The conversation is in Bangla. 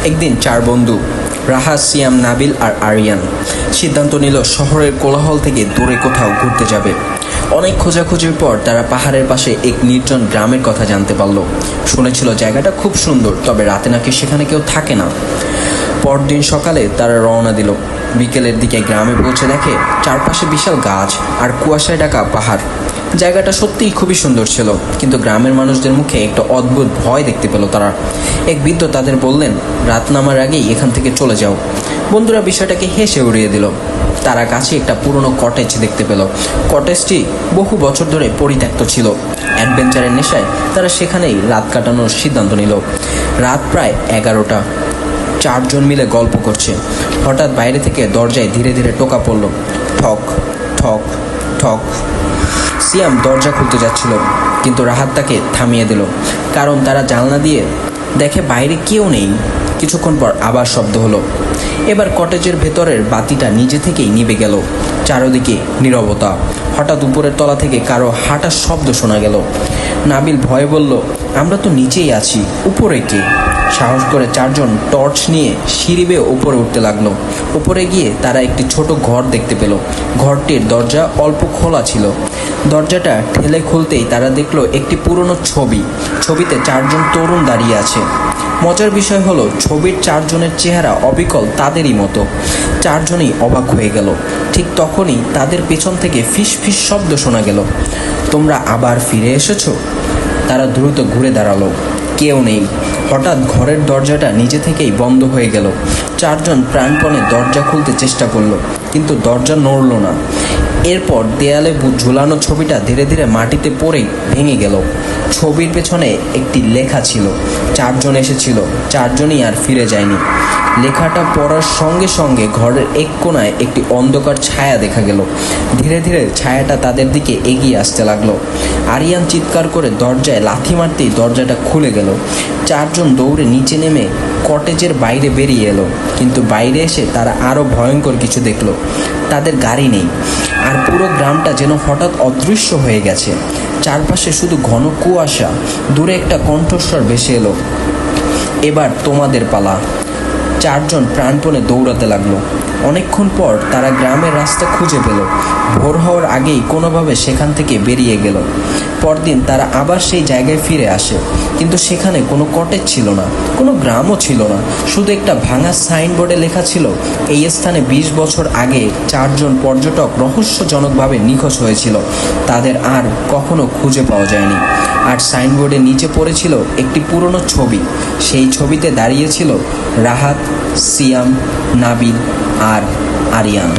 একদিন চার বন্ধু রাহাত, সিয়াম, নাবিল আর আরিয়ান সিদ্ধান্ত নিল শহরের কোলাহল থেকে দূরে কোথাও ঘুরতে যাবে। অনেক খোঁজাখুঁজির পর তারা পাহাড়ের পাশে এক নির্জন গ্রামের কথা জানতে পারল। শুনেছিল জায়গাটা খুব সুন্দর, তবে রাতে নাকি সেখানে কেউ থাকে না। পরদিন সকালে তারা রওনা দিল। বিকেলের দিকে গ্রামে পৌঁছে দেখে চারপাশে বিশাল গাছ আর কুয়াশায় ঢাকা পাহাড়। জায়গাটা সত্যিই খুবই সুন্দর ছিল, কিন্তু গ্রামের মানুষদের মুখে একটা অদ্ভুত ভয় দেখতে পেল তারা। এক বৃদ্ধ তাদের বললেন, রাত নামার আগেই এখান থেকে চলে যাও। বন্ধুরা বিষয়টাকে হেসে উড়িয়ে দিল। তারা কাছে একটা পুরনো কটেজ দেখতে পেল। কটেজটি বহু বছর ধরে পরিত্যক্ত ছিল। অ্যাডভেঞ্চারের নেশায় তারা সেখানেই রাত কাটানোর সিদ্ধান্ত নিল। রাত প্রায় 11টা। চারজন মিলে গল্প করছে। হঠাৎ বাইরে থেকে দরজায় ধীরে ধীরে টোকা পড়ল। ঠক ঠক ঠক। সিয়াম দরজা খুলতে যাচ্ছিল, কিন্তু রাহাত তাকে থামিয়ে দিল। কারণ তারা জানলা দিয়ে দেখে বাইরে কেউ নেই। কিছুক্ষণ পর আবার শব্দ হলো। এবার কটেজের ভেতরের বাতিটা নিজে থেকেই নিভে গেল। চারদিকে নীরবতা। হঠাৎ উপরের তলা থেকে কারো হাঁটার শব্দ শোনা গেল। নাবিল ভয়ে বলল, আমরা তো নিচেই আছি, উপরে কে? সাহস করে চারজন টর্চ নিয়ে সিঁড়ি বেয়ে উপরে উঠতে লাগলো। উপরে গিয়ে তারা একটি ছোট ঘর দেখতে পেল। ঘরটির দরজা অল্প খোলা ছিল। দরজাটা ঠেলে খুলতেই তারা দেখলো একটি পুরনো ছবি। ছবিতে চারজন তরুণ দাঁড়িয়ে আছে। মজার বিষয় হলো, ছবির চারজনের চেহারা অবিকল তাদেরই মতো। চারজনই অবাক হয়ে গেল। ঠিক তখনই তাদের পেছন থেকে ফিস ফিস শব্দ শোনা গেল। তোমরা আবার ফিরে এসেছো? তারা দ্রুত ঘুরে দাঁড়ালো। কেউ নেই। হঠাৎ ঘরের দরজাটা নিজে থেকেই বন্ধ হয়ে গেল। চারজন প্রাণপণে দরজা খুলতে চেষ্টা করলো, কিন্তু দরজা নড়ল না। এরপর দেয়ালে ঝুলানো ছবিটা ধীরে ধীরে মাটিতে পড়েই ভেঙে গেল। ছবির পেছনে একটি লেখা ছিল, চারজন এসেছিল, চারজনই আর ফিরে যায়নি। লেখাটা পড়ার সঙ্গে সঙ্গে ঘরের এক কোণায় একটি অন্ধকার ছায়া দেখা গেল। ধীরে ধীরে ছায়াটা তাদের দিকে এগিয়ে আসতে লাগলো। আরিয়ান চিৎকার করে দরজায় লাথি মারতেই দরজাটা খুলে গেল। চারজন দৌড়ে নিচে নেমে কটেজের বাইরে বেরিয়ে এলো। কিন্তু বাইরে এসে তারা আরও ভয়ঙ্কর কিছু দেখলো। তাদের গাড়ি নেই, আর পুরো গ্রামটা যেন হঠাৎ অদৃশ্য হয়ে গেছে। চারপাশে শুধু ঘন কুয়াশা। দূরে একটা কণ্ঠস্বর ভেসে এলো, এবার তোমাদের পালা। চারজন প্রাণপণে দৌড়াতে লাগলো। অনেকক্ষণ পর তারা গ্রামের রাস্তা খুঁজে পেল। ভোর হওয়ার আগেই কোনোভাবে সেখান থেকে বেরিয়ে গেল। পরদিন তারা আবার সেই জায়গায় ফিরে আসে, কিন্তু সেখানে কোনো কটেজ ছিল না, কোনো গ্রামও ছিল না। শুধু একটা ভাঙা সাইনবোর্ডে লেখা ছিল, এই স্থানে 20 বছর আগে চারজন পর্যটক রহস্যজনকভাবে নিখোঁজ হয়েছিল। তাদের আর কখনো খুঁজে পাওয়া যায়নি। আর সাইনবোর্ডের নিচে পড়েছিল একটি পুরনো ছবি। সেই ছবিতে দাঁড়িয়েছিল রাহাত, সিয়াম, নাবিল আর আরিয়ান।